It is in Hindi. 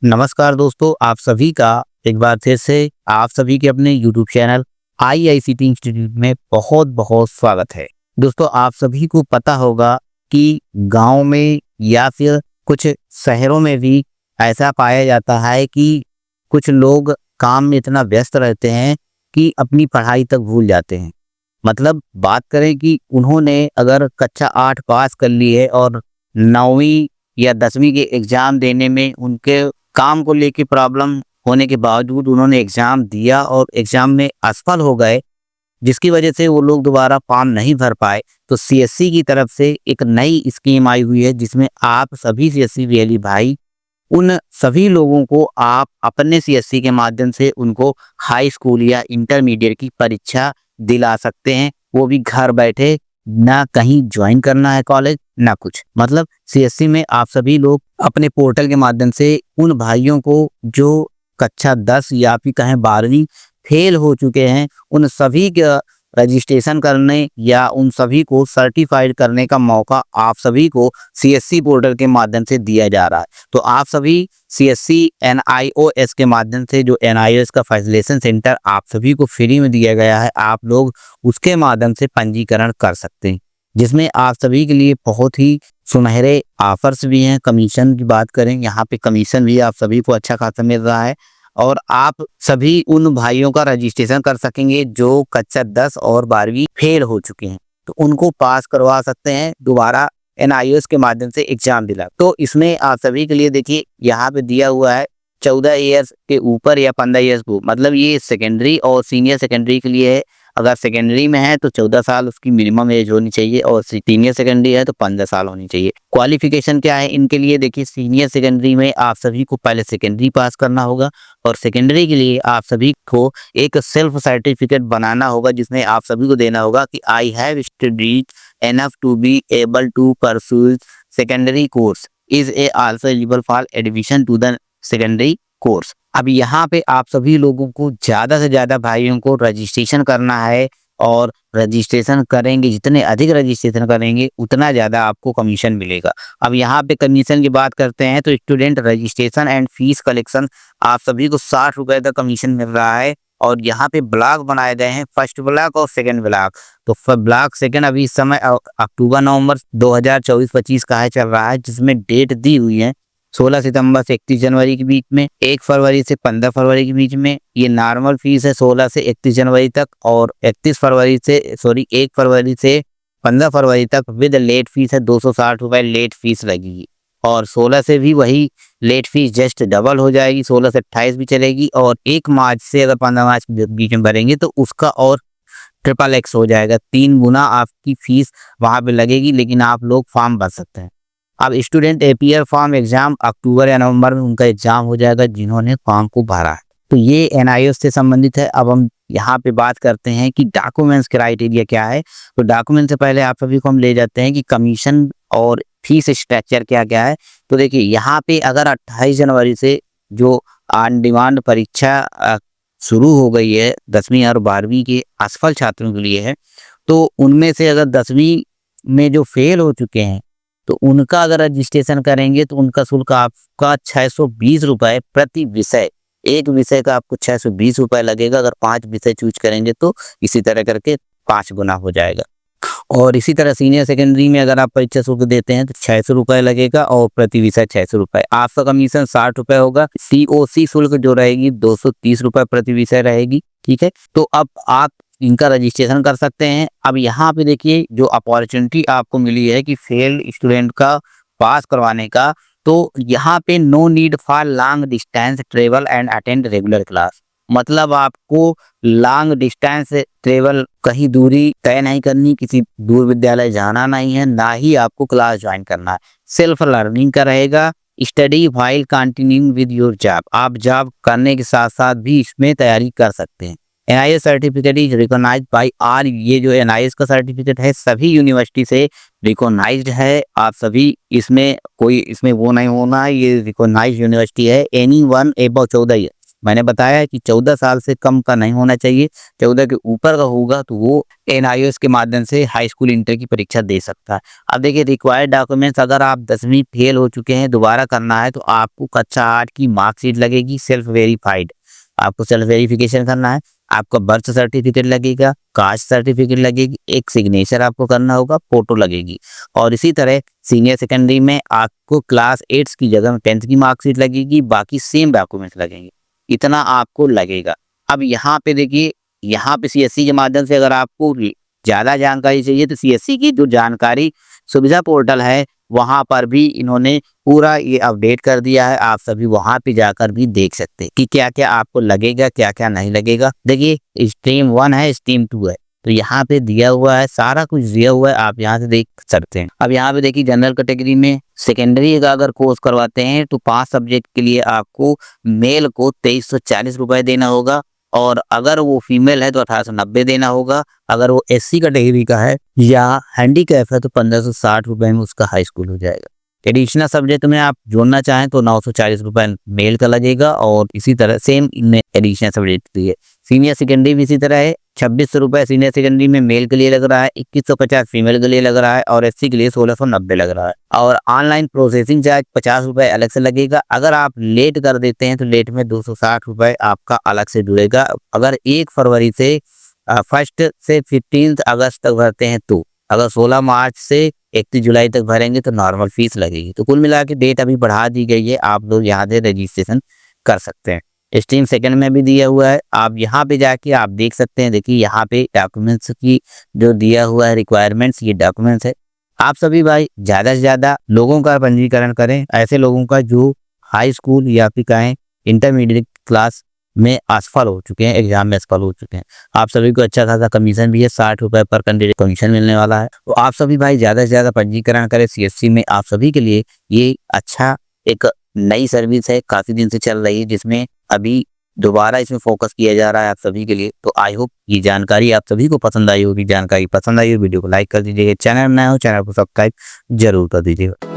नमस्कार दोस्तों, आप सभी का एक बार फिर से आप सभी के अपने YouTube चैनल आईआईसीटी इंस्टीट्यूट में बहुत बहुत स्वागत है। दोस्तों, आप सभी को पता होगा कि गांव में या फिर कुछ शहरों में भी ऐसा पाया जाता है कि कुछ लोग काम में इतना व्यस्त रहते हैं कि अपनी पढ़ाई तक भूल जाते हैं। मतलब बात करें कि उन्होंने अगर कक्षा 8 पास कर ली है और 9वीं या 10वीं के एग्ज़ाम देने में उनके काम को लेके प्रॉब्लम होने के बावजूद उन्होंने एग्ज़ाम दिया और एग्ज़ाम में असफल हो गए, जिसकी वजह से वो लोग दोबारा फॉर्म नहीं भर पाए। तो सीएससी की तरफ से एक नई स्कीम आई हुई है जिसमें आप सभी सीएससी वीएलई भाई उन सभी लोगों को आप अपने सीएससी के माध्यम से उनको हाई स्कूल या इंटरमीडिएट की परीक्षा दिला सकते हैं, वो भी घर बैठे। ना कहीं ज्वाइन करना है कॉलेज ना कुछ। मतलब सीएससी में आप सभी लोग अपने पोर्टल के माध्यम से उन भाइयों को जो कक्षा 10 या फिर कहें 12वीं फेल हो चुके हैं, उन सभी का रजिस्ट्रेशन करने या उन सभी को सर्टिफाइड करने का मौका आप सभी को सीएससी पोर्टल के माध्यम से दिया जा रहा है। तो आप सभी सीएससी एनआईओएस के माध्यम से, जो एनआईओएस का फैसिलिटेशन सेंटर आप सभी को फ्री में दिया गया है, आप लोग उसके माध्यम से पंजीकरण कर सकते हैं, जिसमें आप सभी के लिए बहुत ही सुनहरे ऑफर्स भी हैं। कमीशन की बात करें, यहाँ पे कमीशन भी आप सभी को अच्छा खासा मिल रहा है और आप सभी उन भाइयों का रजिस्ट्रेशन कर सकेंगे जो कक्षा 10 और 12वीं फेल हो चुके हैं, तो उनको पास करवा सकते हैं दोबारा एनआईओएस के माध्यम से एग्जाम दिला। तो इसमें आप सभी के लिए देखिए यहाँ पे दिया हुआ है 14 ईयर्स के ऊपर या 15 ईयर्स को, मतलब ये सेकेंडरी और सीनियर सेकेंडरी के लिए है। अगर सेकेंडरी में है तो 14 साल उसकी मिनिमम एज होनी चाहिए और सीनियर सेकेंडरी है तो 15 साल होनी चाहिए। क्वालिफिकेशन क्या है इनके लिए, देखिए सीनियर सेकेंडरी में आप सभी को पहले सेकेंडरी पास करना होगा और सेकेंडरी के लिए आप सभी को एक सेल्फ सर्टिफिकेट बनाना होगा, जिसमें आप सभी को देना होगा कि I have studied enough to be able to pursue secondary course is a also eligible for admission to the secondary course. अब यहाँ पे आप सभी लोगों को ज़्यादा से ज़्यादा भाइयों को रजिस्ट्रेशन करना है और रजिस्ट्रेशन करेंगे, जितने अधिक रजिस्ट्रेशन करेंगे उतना ज़्यादा आपको कमीशन मिलेगा। अब यहाँ पे कमीशन की बात करते हैं तो student registration and fees collection आप सभी को 60 रुपये का कमीशन मिल रहा है और यहाँ पे ब्लॉक बनाए गए हैं, फर्स्ट ब्लॉक और सेकंड ब्लॉक। तो ब्लॉक सेकंड अभी इस समय अक्टूबर नवंबर 2024-25 का है चल रहा है, जिसमें डेट दी हुई है 16 सितंबर से 31 जनवरी के बीच में, 1 फरवरी से 15 फरवरी के बीच में। ये नॉर्मल फीस है 16 से 31 जनवरी तक और 1 फरवरी से 15 फरवरी तक विद लेट फीस है 260 रुपये लेट फीस लगेगी। और 16 से भी वही लेट फीस जस्ट डबल हो जाएगी, 16 से 28 भी चलेगी और 1 मार्च से अगर 15 मार्च के बीच में भरेंगे तो उसका और ट्रिपल एक्स हो जाएगा, 3 गुना आपकी फीस वहाँ पे लगेगी, लेकिन आप लोग फॉर्म भर सकते हैं। अब स्टूडेंट एपीयर फॉर्म एग्जाम अक्टूबर या नवंबर में उनका एग्जाम हो जाएगा जिन्होंने फॉर्म को भरा है। तो ये एनआईओएस से संबंधित है। अब हम यहाँ पे बात करते हैं कि डॉक्यूमेंट्स क्राइटेरिया क्या है। तो डॉक्यूमेंट से पहले आप सभी को हम ले जाते हैं कि कमीशन और फीस स्ट्रक्चर क्या क्या है। तो देखिए यहाँ पे अगर 28 जनवरी से जो ऑन डिमांड परीक्षा शुरू हो गई है 10वीं और 12वीं के असफल छात्रों के लिए है, तो उनमें से अगर 10वीं में जो फेल हो चुके हैं तो उनका अगर रजिस्ट्रेशन करेंगे तो उनका शुल्क आपका 620 रुपये प्रति विषय, एक विषय का आपको 620 रुपये लगेगा। अगर 5 विषय चूज करेंगे तो इसी तरह करके 5 गुना हो जाएगा। और इसी तरह सीनियर सेकेंडरी में अगर आप परीक्षा शुल्क देते हैं तो 600 रुपये लगेगा और प्रति विषय 600 रुपये। आपका कमीशन 60 रुपये होगा। सीओसी शुल्क जो रहेगी 230 रुपये प्रति विषय रहेगी। ठीक है, तो अब आप इनका रजिस्ट्रेशन कर सकते हैं। अब यहाँ पे देखिए जो अपॉर्चुनिटी आपको मिली है कि फेल स्टूडेंट का पास करवाने का, तो यहाँ पे no need for long distance travel and attend regular class. मतलब आपको लॉन्ग डिस्टेंस ट्रेवल, कहीं दूरी तय नहीं करनी, किसी दूर विद्यालय जाना नहीं है, ना ही आपको क्लास ज्वाइन करना है। सेल्फ लर्निंग का रहेगा। Study while continuing with your job, आप जॉब करने के साथ साथ भी इसमें तैयारी कर सकते हैं। NIS certificate is recognised by R, ये जो एनआईएस का सर्टिफिकेट है सभी यूनिवर्सिटी से रिकॉग्नाइज्ड है। आप सभी इसमें कोई इसमें वो नहीं होना है, ये रिकॉग्नाइज्ड यूनिवर्सिटी है। एनी वन एबव 14 ईयर, मैंने बताया है कि 14 साल से कम का नहीं होना चाहिए, 14 के ऊपर का होगा तो वो एनआईओएस के माध्यम से हाई स्कूल इंटर की परीक्षा दे सकता है। अब देखिए रिक्वायर्ड डॉक्यूमेंट्स, अगर आप 10वीं फेल हो चुके हैं, दोबारा करना है तो आपको कक्षा 8 की मार्कशीट लगेगी, सेल्फ वेरीफाइड, आपको सेल्फ वेरिफिकेशन करना है। आपका बर्थ सर्टिफिकेट लगेगा, कास्ट सर्टिफिकेट लगेगी, एक सिग्नेचर आपको करना होगा, फोटो लगेगी। और इसी तरह सीनियर सेकेंडरी में आपको क्लास 8 की जगह 10th की मार्कशीट लगेगी, बाकी सेम डॉक्यूमेंट्स लगेंगे, इतना आपको लगेगा। अब यहाँ पे देखिए, यहाँ पे सीएससी के माध्यम से अगर आपको ज़्यादा जानकारी चाहिए तो सीएससी की जो जानकारी सुविधा पोर्टल है वहाँ पर भी इन्होंने पूरा ये अपडेट कर दिया है। आप सभी वहाँ पे जाकर भी देख सकते हैं कि क्या क्या आपको लगेगा, क्या क्या नहीं लगेगा। देखिए स्ट्रीम 1 है, स्ट्रीम 2 है, तो यहाँ पे दिया हुआ है, सारा कुछ दिया हुआ है, आप यहाँ से देख सकते हैं। अब यहाँ पे देखिए जनरल कैटेगरी में सेकेंडरी का अगर कोर्स करवाते हैं तो 5 सब्जेक्ट के लिए आपको मेल को 2340 रुपए देना होगा, और अगर वो फीमेल है तो 1890 देना होगा। अगर वो एससी कैटेगरी का है या हैंडीकैप है तो 1560 रुपए में उसका हाई स्कूल हो जाएगा। एडिशनल सब्जेक्ट में आप जोड़ना चाहें तो 940 रुपए मेल का लगेगा, और इसी तरह सेम इनमें एडिशनल सब्जेक्ट भी है। सीनियर सेकेंडरी भी इसी तरह है, 2600 रुपए सीनियर सेकेंडरी में मेल के लिए लग रहा है, 2150 फीमेल के लिए लग रहा है, और एससी के लिए 1690 लग रहा है। और ऑनलाइन प्रोसेसिंग चार्ज 50 रुपए अलग से लगेगा। अगर आप लेट कर देते हैं तो लेट में 260 रुपए आपका अलग से जुड़ेगा। अगर 1 फरवरी से 1 से 15 अगस्त तक भरते हैं तो, अगर 16 मार्च से 31 जुलाई तक भरेंगे तो नॉर्मल फीस लगेगी। तो कुल मिला के डेट अभी बढ़ा दी गई है, आप लोग यहाँ से रजिस्ट्रेशन कर सकते हैं। स्ट्रीम सेकंड में भी दिया हुआ है, आप यहाँ पे जाके आप देख सकते हैं। देखिए यहाँ पे डॉक्यूमेंट्स की जो दिया हुआ है रिक्वायरमेंट्स, ये डॉक्यूमेंट्स है। आप सभी भाई ज़्यादा से ज़्यादा लोगों का पंजीकरण करें, ऐसे लोगों का जो हाई स्कूल या फिर कहें इंटरमीडिएट क्लास में असफल हो चुके हैं, एग्जाम में असफल हो चुके हैं। आप सभी को अच्छा खासा कमीशन भी है, 60 रुपए पर कैंडिडेट कमीशन मिलने वाला है। तो आप सभी भाई ज़्यादा से ज़्यादा पंजीकरण करें सीएससी में। आप सभी के लिए ये अच्छा एक नई सर्विस है, काफ़ी दिन से चल रही है, जिसमें अभी दोबारा इसमें फोकस किया जा रहा है आप सभी के लिए। तो आई होप ये जानकारी आप सभी को पसंद आई होगी। जानकारी पसंद आई हो वीडियो को लाइक कर दीजिएगा, चैनल नया हो चैनल को सब्सक्राइब जरूर कर दीजिएगा।